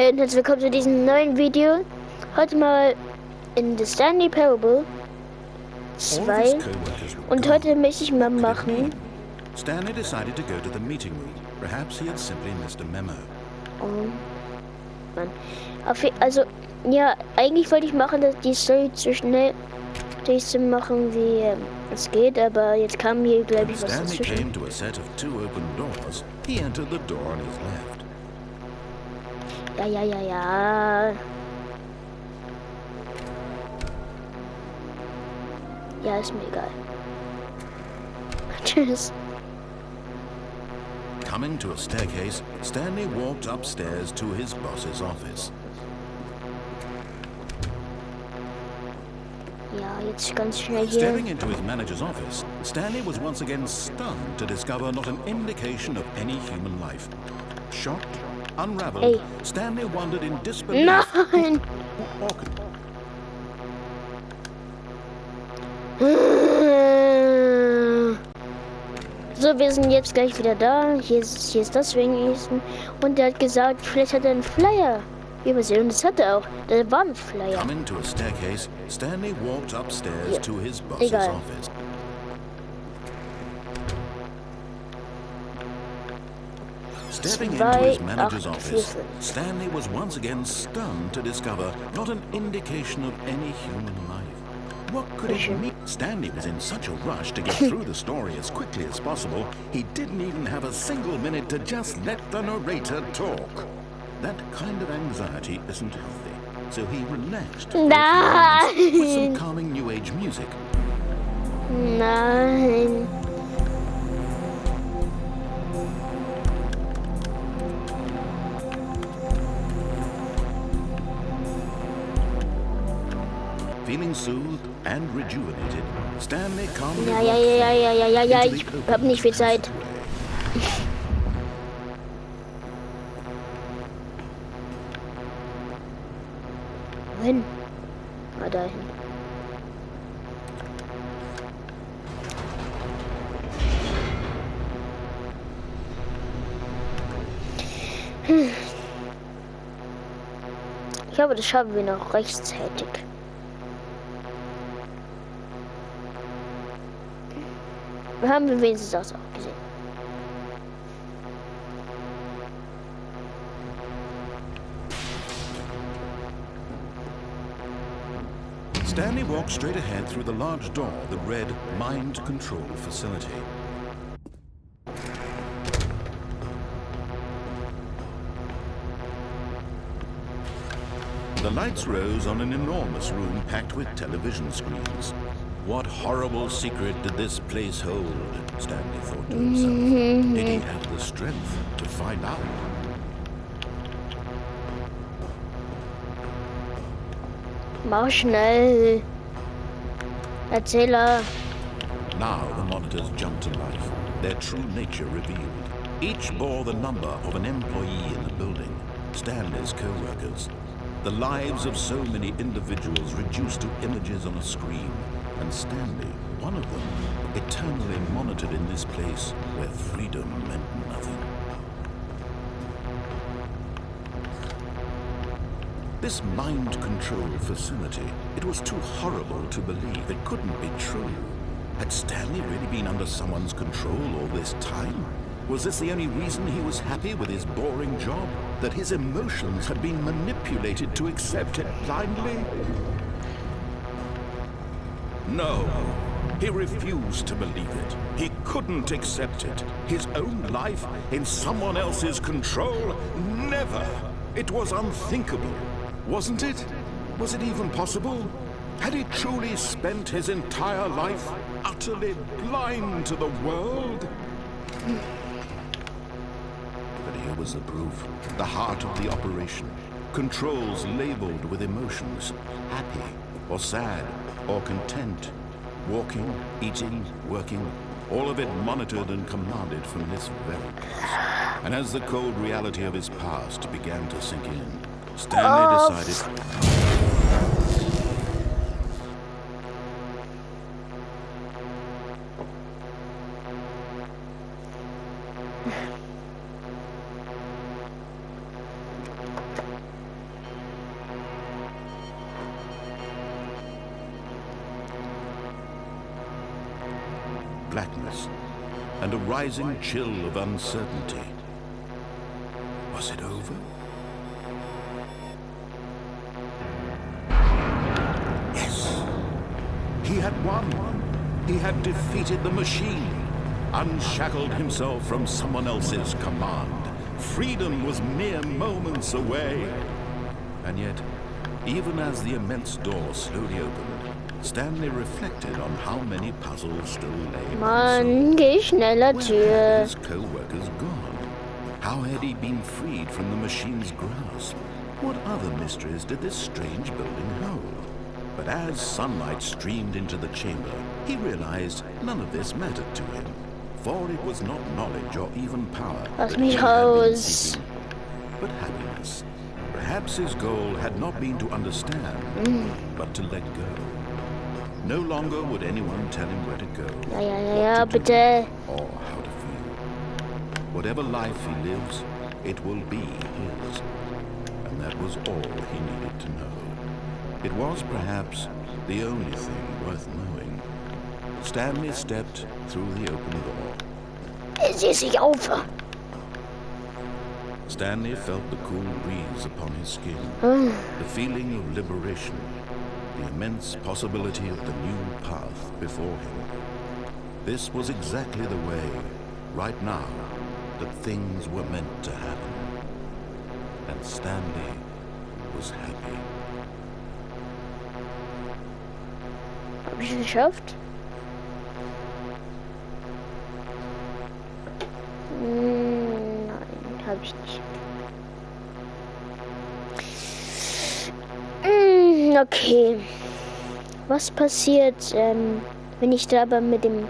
Hi und herzlich willkommen zu diesem neuen Video. Heute mal in The Stanley Parable 2. Und heute möchte ich mal machen. Stanley decided to go to the meeting room. Perhaps he had simply missed a memo. Oh Mann. Also, ja, eigentlich wollte ich machen, dass die Story so schnell zu machen, wie es geht, aber jetzt kam hier, glaube ich, was Stanley dazwischen. came to a set of 2 open doors. He entered the door on his left. Ja. Ja, ist mir egal. Tschüss. Coming to a staircase, Stanley walked upstairs to his boss's office. Ja, jetzt ganz schnell hier. Stepping into his manager's office, Stanley was once again stunned to discover not an indication of any human life. Shocked, unraveled, Stanley wondered in disbelief. Nein! So, wir sind jetzt gleich wieder da. Hier ist das wenigstens. Und er hat gesagt, vielleicht hat er einen Flyer übersehen. Und das hat er auch. Da war ein Flyer. Coming to a staircase, Stanley walked upstairs to his boss's office. Stepping into his manager's office, Stanley was once again stunned to discover not an indication of any human life. What could it mean? Stanley was in such a rush to get through the story as quickly as possible, he didn't even have a single minute to just let the narrator talk. That kind of anxiety isn't healthy, so he relaxed with some calming new age music. Nein. Feeling soothed and rejuvenated, Stanley calmly Ja, ich hab nicht viel Zeit. Wohin? Dahin. Ich glaube, das schaffen wir noch rechtzeitig. Wir haben wenigstens das auch gesehen. Stanley walked straight ahead through the large door that read Mind Control Facility. The lights rose on an enormous room packed with television screens. What horrible secret did this place hold? Stanley thought to himself. Did he have the strength to find out? Mach schnell. Erzähler. Now the monitors jumped to life, their true nature revealed. Each bore the number of an employee in the building, Stanley's co-workers. The lives of so many individuals reduced to images on a screen. And Stanley, one of them, eternally monitored in this place where freedom meant nothing. This mind control facility, it was too horrible to believe. It couldn't be true. Had Stanley really been under someone's control all this time? Was this the only reason he was happy with his boring job? That his emotions had been manipulated to accept it blindly? No, he refused to believe it. He couldn't accept it. His own life in someone else's control? Never. It was unthinkable. Wasn't it? Was it even possible? Had he truly spent his entire life utterly blind to the world? But here was the proof. The heart of the operation. Controls labeled with emotions. Happy or sad or content, walking, eating, working, all of it monitored and commanded from this very place. And as the cold reality of his past began to sink in, Stanley decided... and a rising chill of uncertainty. Was it over? Yes. He had won. He had defeated the machine, unshackled himself from someone else's command. Freedom was mere moments away. And yet, even as the immense door slowly opened, Stanley reflected on how many puzzles still lay. Mann, geh schneller, Where Tür. had his co-workers gone? How had he been freed from the machine's grasp? What other mysteries did this strange building hold? But as sunlight streamed into the chamber, he realized none of this mattered to him. For it was not knowledge or even power Lass that mich he had been raus. seeking, but happiness. Perhaps his goal had not been to understand, but to let go. No longer would anyone tell him where to go, Ja, what to do, bitte. or how to feel. Whatever life he lives, it will be his. And that was all he needed to know. It was perhaps the only thing worth knowing. Stanley stepped through the open door. Es ist nicht auf. Stanley felt the cool breeze upon his skin, the feeling of liberation, the immense possibility of the new path before him. This was exactly the way, right now, that things were meant to happen. And Stanley was happy. Hab ich es geschafft? Nein, habe ich nicht. Okay. Was passiert, wenn ich da aber mit dem...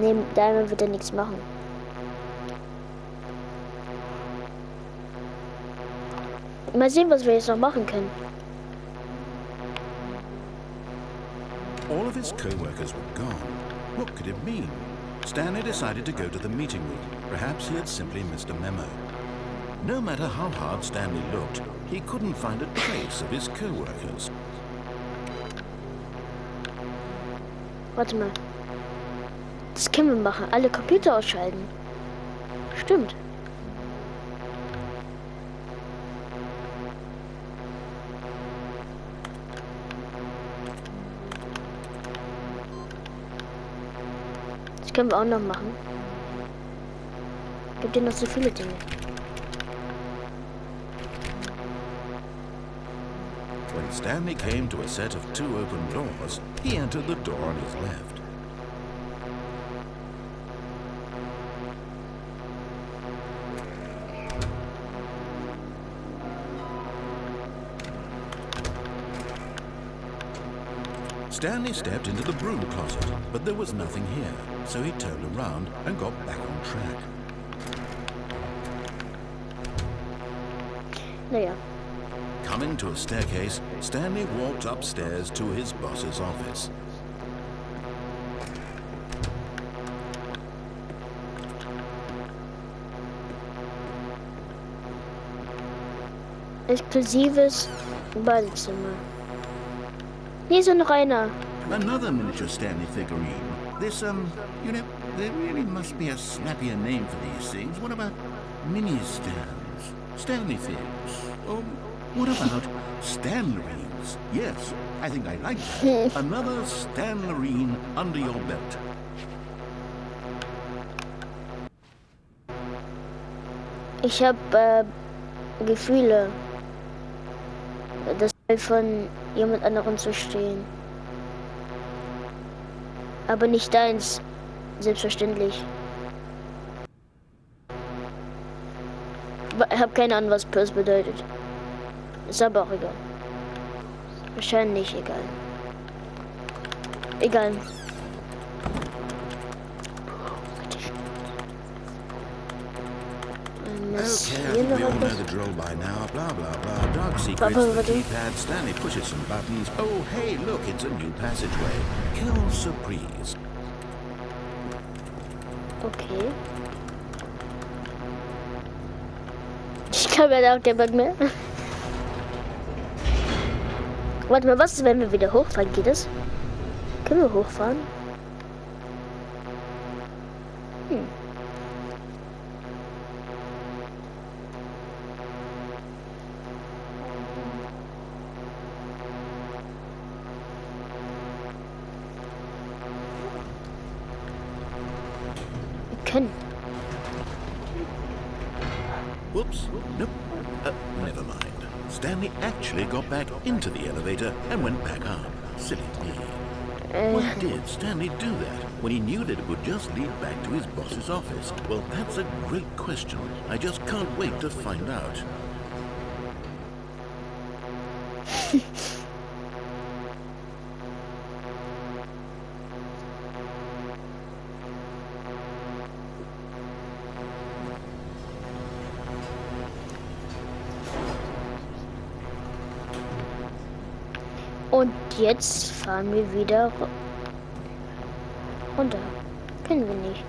Ne, da wird er nichts machen. Mal sehen, was wir jetzt noch machen können. All of his co-workers were gone. What could it mean? Stanley decided to go to the meeting room. Perhaps he had simply missed a memo. No matter how hard Stanley looked, he couldn't find a trace of his co-workers. Warte mal. Das können wir machen. Alle Computer ausschalten. Stimmt. Das können wir auch noch machen. Gibt ja noch so viele Dinge. When Stanley came to a set of 2 open doors, he entered the door on his left. Stanley stepped into the broom closet, but there was nothing here, so he turned around and got back on track. Naja. Coming to a staircase, Stanley walked upstairs to his boss's office. Exklusives Badezimmer. Hier ist noch einer. Another miniature Stanley figurine. This, you know, there really must be a snappier name for these things. What about mini-stands? Stanley figs? Or what about Stanlerines? Yes, I think I like that. Another Stanlerine under your belt. Ich habe Gefühle, das von jemand anderem zu stehen. Aber nicht deins, selbstverständlich. Ich habe keine Ahnung, was Purse bedeutet. Ist aber auch egal. Wahrscheinlich egal. Egal. Okay, I think we all know the drill by now. Blah, blah, blah. Dark secrets, the keypad. Stanley pushes some buttons. Oh, hey, look, it's a new passageway. Kill surprise. Okay. Ich glaube, er auch der Bug mehr. Warte mal, was ist, wenn wir wieder hochfahren? Geht das? Können wir hochfahren? Können. Whoops. Nope. Never mind. Stanley actually got back into the elevator and went back up. Silly me. Why did Stanley do that when he knew that it would just lead back to his boss's office? Well, that's a great question. I just can't wait to find out. Und jetzt fahren wir wieder runter. Können wir nicht.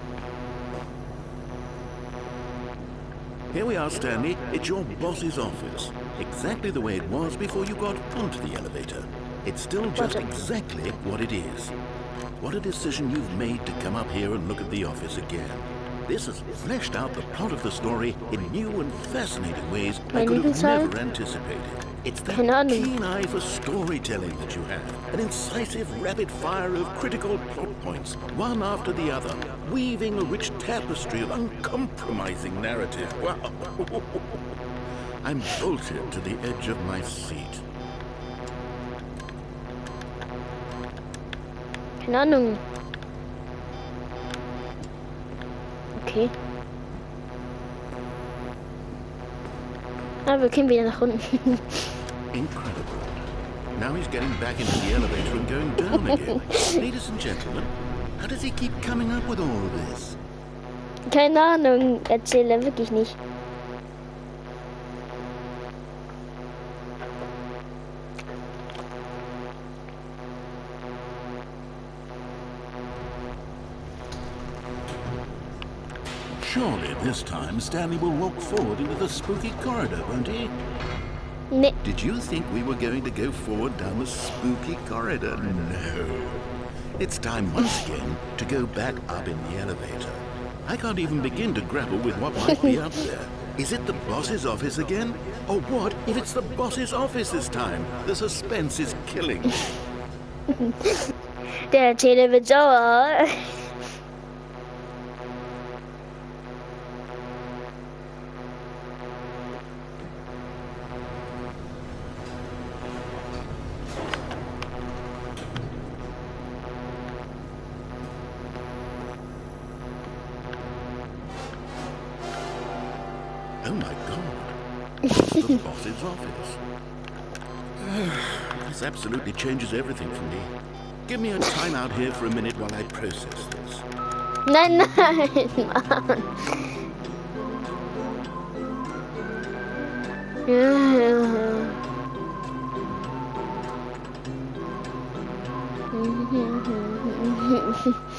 Here we are, Stanley. It's your boss's office. Exactly the way it was before you got onto the elevator. It's still just exactly what it is. What a decision you've made to come up here and look at the office again. This has fleshed out the plot of the story in new and fascinating ways I could have never anticipated. It's that keen eye for storytelling that you have. An incisive rapid fire of critical plot points, one after the other, weaving a rich tapestry of uncompromising narrative. Wow. I'm bolted to the edge of my seat. Keine Ahnung. Okay. Ah, wir können wieder nach unten. Incredible. Now he's getting back into the elevator and going down again. Ladies and gentlemen, how does he keep coming up with all of this? Keine Ahnung, erzähle wirklich nicht. Surely this time Stanley will walk forward into the spooky corridor, won't he? Nee. Did you think we were going to go forward down the spooky corridor? No. It's time once again to go back up in the elevator. I can't even begin to grapple with what might be up there. Is it the boss's office again? Or what if it's the boss's office this time? The suspense is killing me. Der Erzähler wird sauer. Oh my God. The boss's office. This absolutely changes everything for me. Give me a time out here for a minute while I process this. Nein, nein, Mann.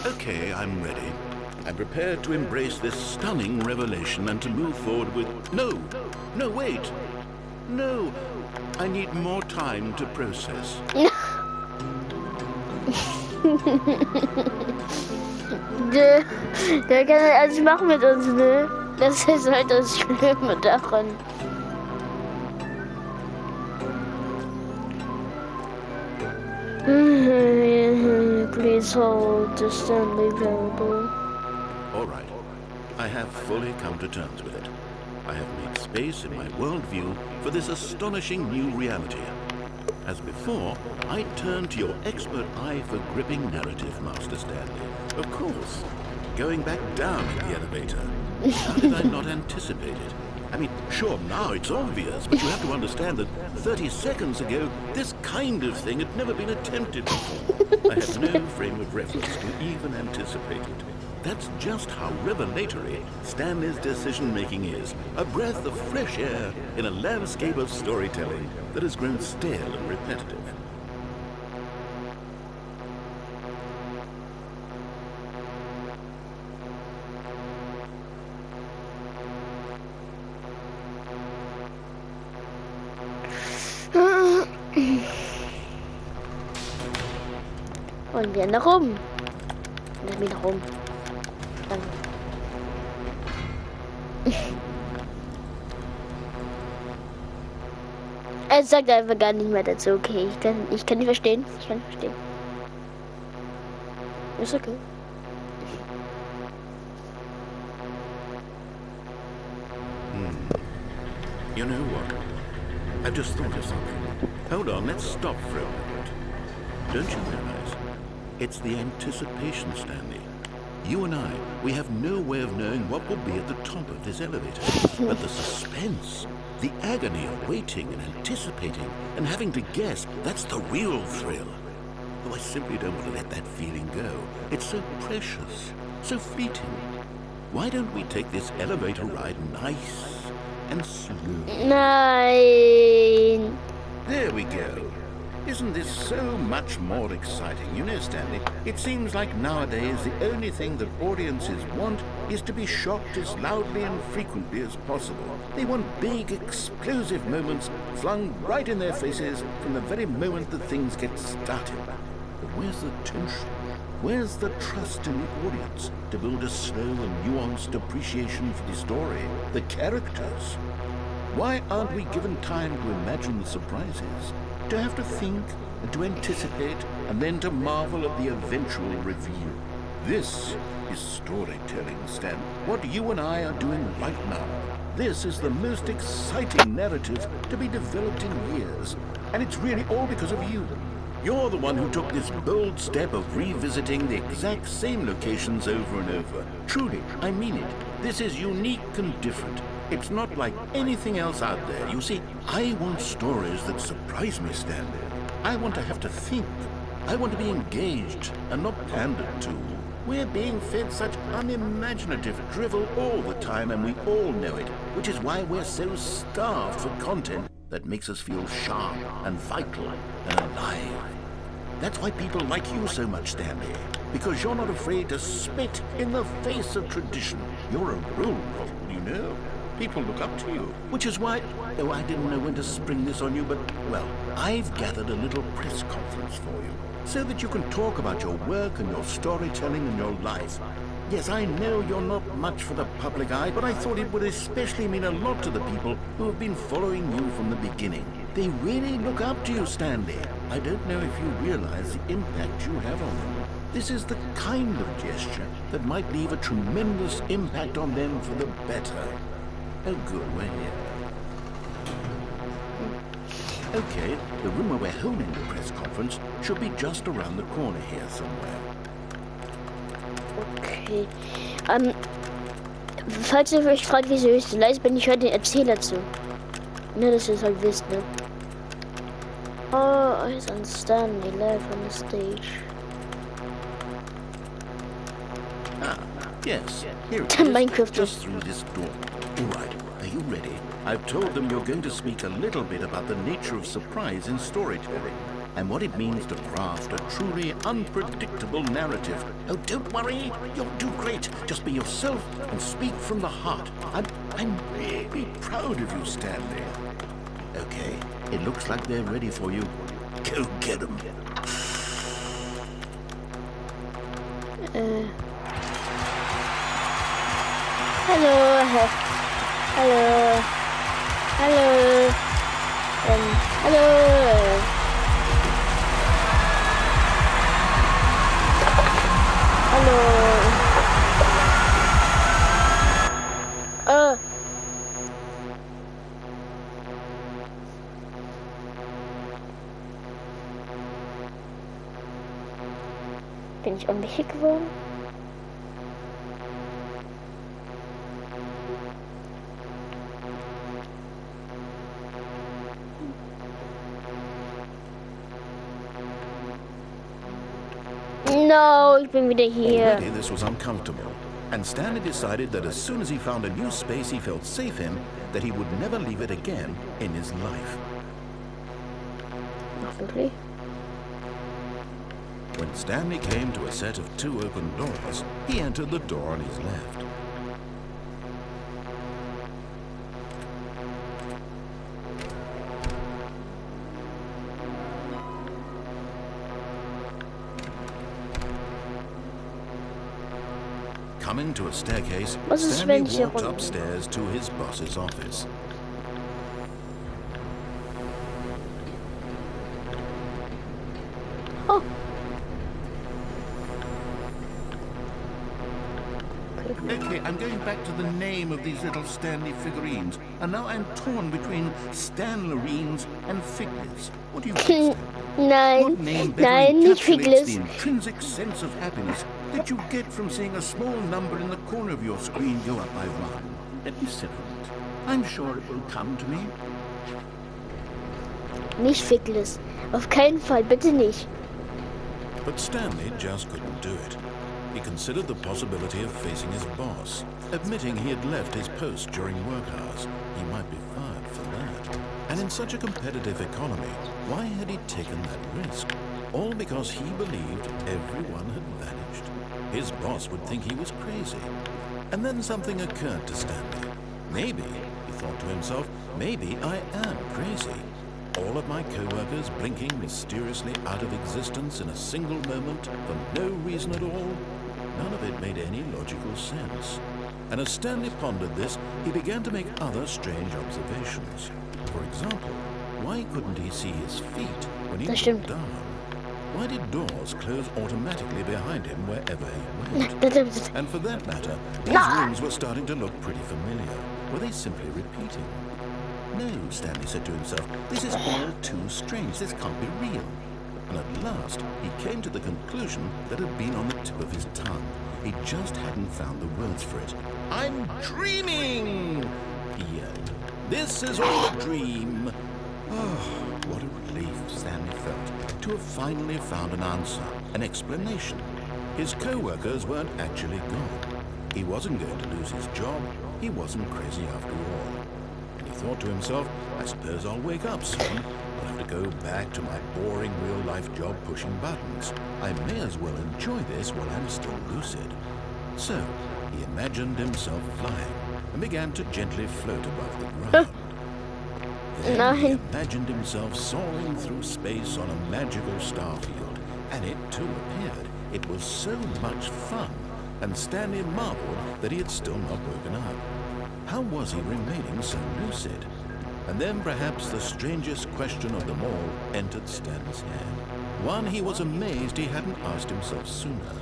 Okay, I'm ready. I'm prepared to embrace this stunning revelation and to move forward with... No, wait. No, I need more time to process. Der kann alles machen mit uns, ne? Das ist halt das Schlimme daran. Please hold the Stanley variable. All right. I have fully come to terms with it. I have made space in my worldview for this astonishing new reality. As before, I turn to your expert eye for gripping narrative, Master Stanley. Of course, going back down in the elevator. How did I not anticipate it? I mean, sure, now it's obvious, but you have to understand that 30 seconds ago, this kind of thing had never been attempted before. I had no frame of reference to even anticipate it. That's just how revelatory Stanley's decision-making is. A breath of fresh air in a landscape of storytelling that has grown stale and repetitive. Und wir nach oben. Und dann wieder rum. Dann Er sagt einfach gar nicht mehr dazu. Okay, ich kann nicht verstehen. Ist okay. You know what? I've just thought of something. Hold on, let's stop for a moment. Don't you realize? It's the anticipation, Stanley. You and I, we have no way of knowing what will be at the top of this elevator. But the suspense, the agony of waiting and anticipating and having to guess, that's the real thrill. Oh, I simply don't want to let that feeling go. It's so precious, so fleeting. Why don't we take this elevator ride nice and slow? Nein. There we go. Isn't this so much more exciting? You know, Stanley, it seems like nowadays the only thing that audiences want is to be shocked as loudly and frequently as possible. They want big, explosive moments flung right in their faces from the very moment that things get started. But where's the tension? Where's the trust in the audience to build a slow and nuanced appreciation for the story, the characters? Why aren't we given time to imagine the surprises? To have to think and to anticipate and then to marvel at the eventual reveal. This is storytelling, Stan. What you and I are doing right now. This is the most exciting narrative to be developed in years. And it's really all because of you. You're the one who took this bold step of revisiting the exact same locations over and over. Truly, I mean it. This is unique and different. It's not like anything else out there. You see, I want stories that surprise me, Stanley. I want to have to think. I want to be engaged and not pandered to. We're being fed such unimaginative drivel all the time, and we all know it, which is why we're so starved for content that makes us feel sharp and vital and alive. That's why people like you so much, Stanley, because you're not afraid to spit in the face of tradition. You're a role model, you know? People look up to you, which is why, oh, I didn't know when to spring this on you, but, well, I've gathered a little press conference for you, so that you can talk about your work and your storytelling and your life. Yes, I know you're not much for the public eye, but I thought it would especially mean a lot to the people who have been following you from the beginning. They really look up to you, Stanley. I don't know if you realize the impact you have on them. This is the kind of gesture that might leave a tremendous impact on them for the better. Oh, good, we're here. Okay, the room where we're holding the press conference should be just around the corner here somewhere. Okay. Falls ihr euch fragt, wieso ich so leise bin, ich höre den Erzähler zu. Ne, dass ihr es halt wisst, ne? Oh, I understand me live on the stage. Ah, yes, here it Minecraft. is, just through this door. All right, are you ready? I've told them you're going to speak a little bit about the nature of surprise in storytelling and what it means to craft a truly unpredictable narrative. Oh, don't worry, you'll do great. Just be yourself and speak from the heart. I'm really proud of you, Stanley. Okay, it looks like they're ready for you. Go get them. Hello. Hello. Hello. Hello. Bin ich ohnmächtig geworden? No, ich bin wieder hier. Already this was uncomfortable, and Stanley decided that as soon as he found a new space he felt safe in, that he would never leave it again in his life. Hoffentlich. When Stanley came to a set of 2 open doors, he entered the door on his left. Coming to a staircase, Stanley walked upstairs to his boss's office. okay, I'm going back to the name of these little Stanley figurines. And now I'm torn between Stanlerines and Figlets. What do you think, Stanley? Nein, What name better nein, nicht encapsulates Figlets. the intrinsic sense of happiness that you get from seeing a small number in the corner of your screen go up by 1? Let me sit on it. I'm sure it will come to me. Nicht Figlets. Auf keinen Fall, bitte nicht. But Stanley just couldn't do it. He considered the possibility of facing his boss, admitting he had left his post during work hours. He might be fired for that. And in such a competitive economy, why had he taken that risk? All because he believed everyone had vanished. His boss would think he was crazy. And then something occurred to Stanley. Maybe, he thought to himself, maybe I am crazy. All of my co-workers blinking mysteriously out of existence in a single moment for no reason at all. None of it made any logical sense. And as Stanley pondered this, he began to make other strange observations. For example, why couldn't he see his feet when he looked down? Why did doors close automatically behind him wherever he went? And for that matter, these rooms were starting to look pretty familiar. Were they simply repeating? No, Stanley said to himself, this is all too strange. This can't be real. And at last, he came to the conclusion that had been on the tip of his tongue. He just hadn't found the words for it. I'm dreaming! He yelled. This is all a dream. Oh, what a relief Stanley felt to have finally found an answer, an explanation. His co-workers weren't actually gone. He wasn't going to lose his job. He wasn't crazy after all. And he thought to himself, I suppose I'll wake up soon. I'll have to go back to my boring real-life job pushing buttons. I may as well enjoy this while I'm still lucid. So, he imagined himself flying and began to gently float above the ground. Then he imagined himself soaring through space on a magical star field, and it too appeared. It was so much fun, and Stanley marveled that he had still not woken up. How was he remaining so lucid? And then perhaps the strangest question of them all entered Stanley's head. One he was amazed he hadn't asked himself sooner.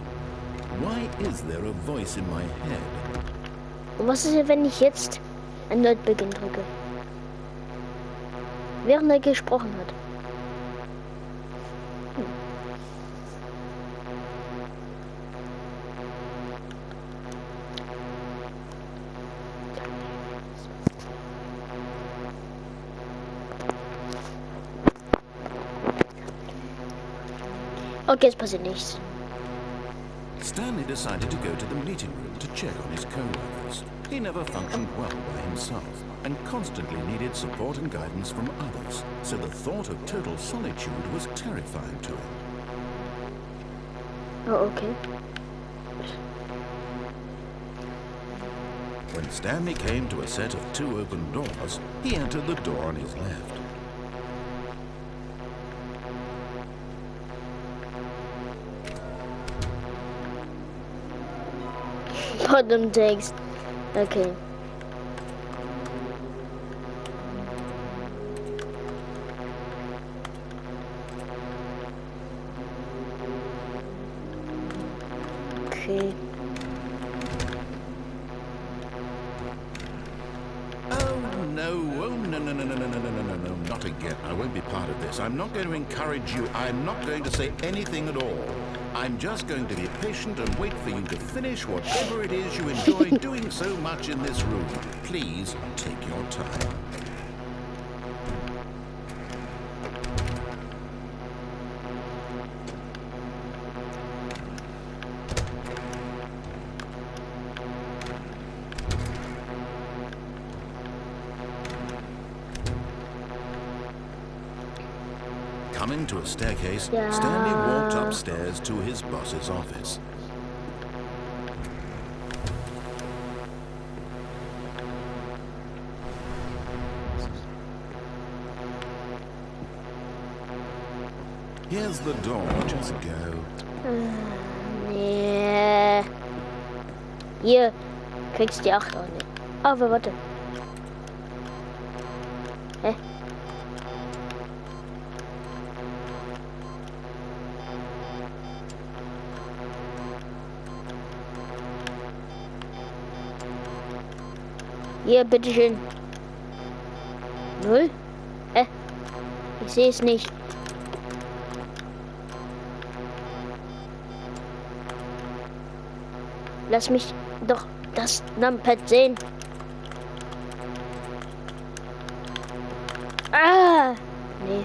Why is there a voice in my head? Was ist, wenn ich jetzt erneut Beginn drücke? Während gesprochen hat. Okay, es passiert nichts. Stanley decided to go to the meeting room to check on his co-workers. He never functioned well by himself and constantly needed support and guidance from others, so the thought of total solitude was terrifying to him. Oh, okay. When Stanley came to a set of 2 open doors, he entered the door on his left. Bottom text. Okay. Okay. No, not again. I won't be part of this. I'm not going to encourage you. I'm not going to say anything at all. I'm just going to be patient and wait for you to finish whatever it is you enjoy doing so much in this room. Please take your time. Coming to a staircase, Stanley walked upstairs to his boss's office. Here's the door, just go. Nee. Hier kriegst du die 8 auch nicht. Aber warte. Hä? Hier, bitteschön. 0? Ich sehe es nicht. Lass mich doch das Numpad sehen. Ah! Nee.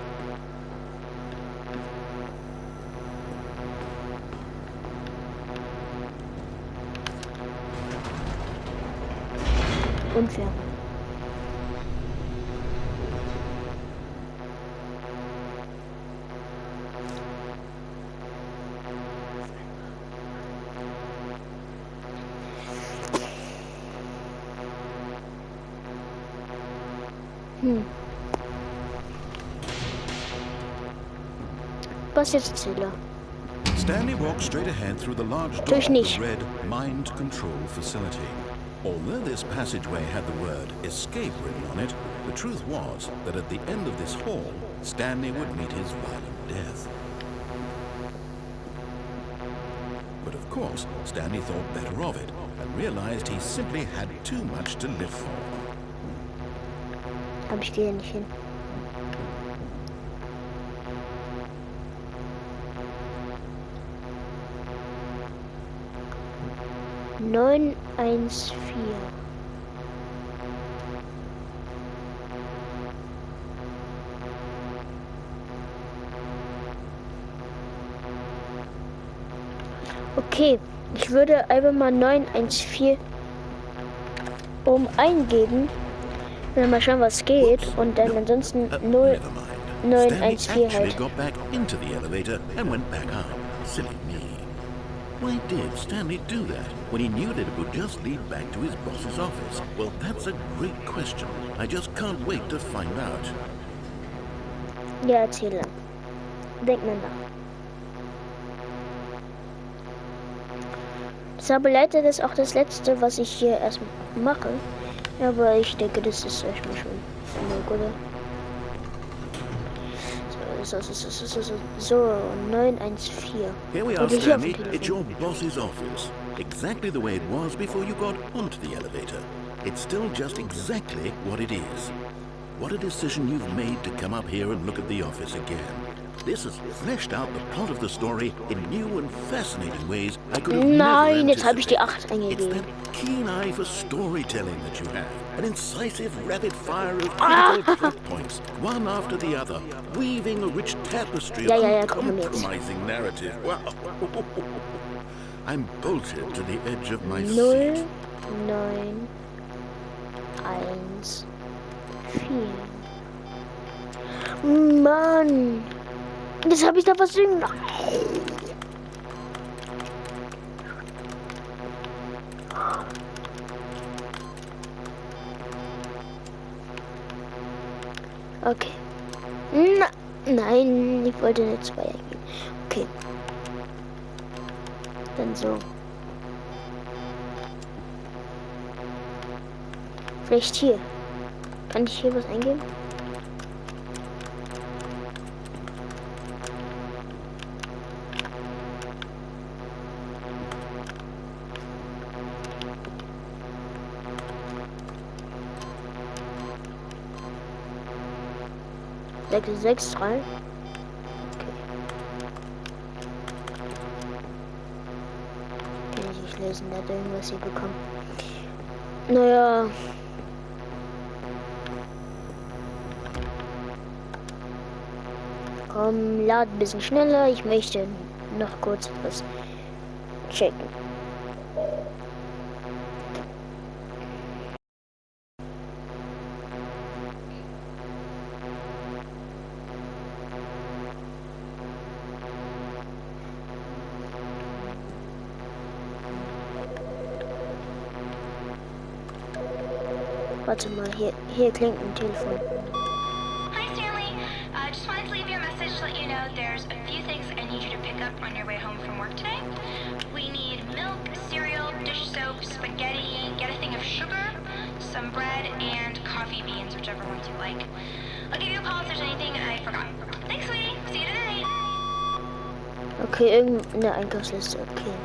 Unfair. Was jetzt Zähler? Stanley walked straight ahead through the large door of the red mind control facility. Although this passageway had the word escape written on it, the truth was that at the end of this hall, Stanley would meet his violent death. But of course, Stanley thought better of it and realized he simply had too much to live for. Aber ich gehe nicht hin. Neun, 1, 4. Okay, ich würde einfach mal 914 eingeben. Dann mal schauen, was geht. Und dann ansonsten 0914 halt. Got back into the elevator and went back up. Silly me. Why did Stanley do that when he knew that it would just lead back to his boss's office? Well, that's a great question. I just can't wait to find out. Ja, erzähle. Denk mal nach. Aber leider das ist auch das letzte, was ich hier erst mache. Aber ich denke, das ist erstmal schon genug, oder? So, 914. Here we are, Stanley. It's your boss's office. Exactly the way it was before you got onto the elevator. It's still just exactly what it is. What a decision you've made to come up here and look at the office again. This has fleshed out the plot of the story in new and fascinating ways I could have never jetzt habe ich die 8 It's eingegeben. that keen eye for storytelling that you have. An incisive rapid fire of critical plot points, one after the other, weaving a rich tapestry of uncompromising narrative. Wow. I'm bolted to the edge of my 0, seat. 9, 1, 4. Mann! Jetzt habe ich da was drin. Okay. Nein, ich wollte eine 2 eingeben. Okay. Dann so. Vielleicht hier. Kann ich hier was eingeben? Sechs, 6, 3. Okay. Kann ich nicht lesen, der hat irgendwas hier bekommen. Naja. Komm, lad ein bisschen schneller. Ich möchte noch kurz etwas checken. Warte mal, hier klingt ein Telefon. Hi Stanley, just wanted to leave you a message to let you know there's a few things I need you to pick up on your way home from work today. We need milk, cereal, dish soap, spaghetti, get a thing of sugar, some bread, and coffee beans, whichever ones you like. I'll give you a call if there's anything I forgot. Thanks, sweetie. See you tonight. Okay, irgendeine Einkaufsliste, okay.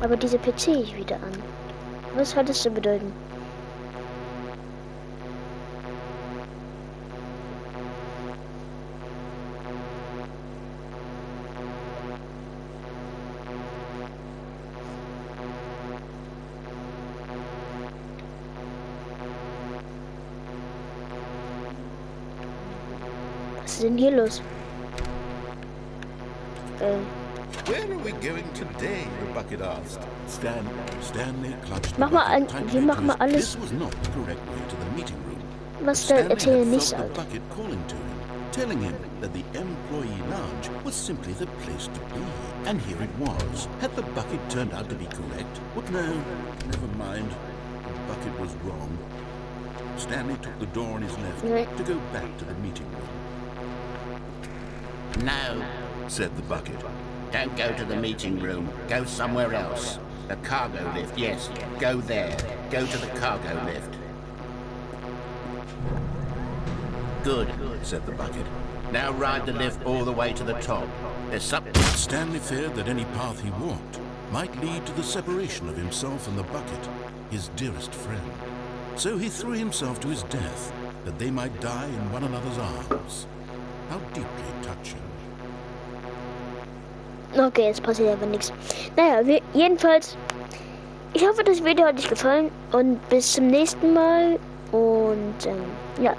Aber diese PC ist wieder an. Was hat es zu bedeuten? ist denn hier los? Where are we going today? The bucket asked. Stanley clutched. Mach mal an, wir machen mal alles. This was not the correct way to the meeting room. Was der Erzähler nicht Felt sagt. the bucket calling to him, telling him that the employee lounge was simply the place to be. And here it was. Had the bucket turned out to be correct? What? No, never mind. The bucket was wrong. Stanley took the door on his left to go back to the meeting room. No, Said the bucket. don't go to the meeting room. Go somewhere else. The cargo lift, yes. Go there. Go to the cargo lift. Good, Said the bucket. now ride the lift all the way to the top. There's something... Stanley feared that any path he walked might lead to the separation of himself and the bucket, his dearest friend. So he threw himself to his death, that they might die in one another's arms. How deeply touching. Okay, jetzt passiert aber nichts. Naja, jedenfalls, ich hoffe, das Video hat euch gefallen und bis zum nächsten Mal und ja.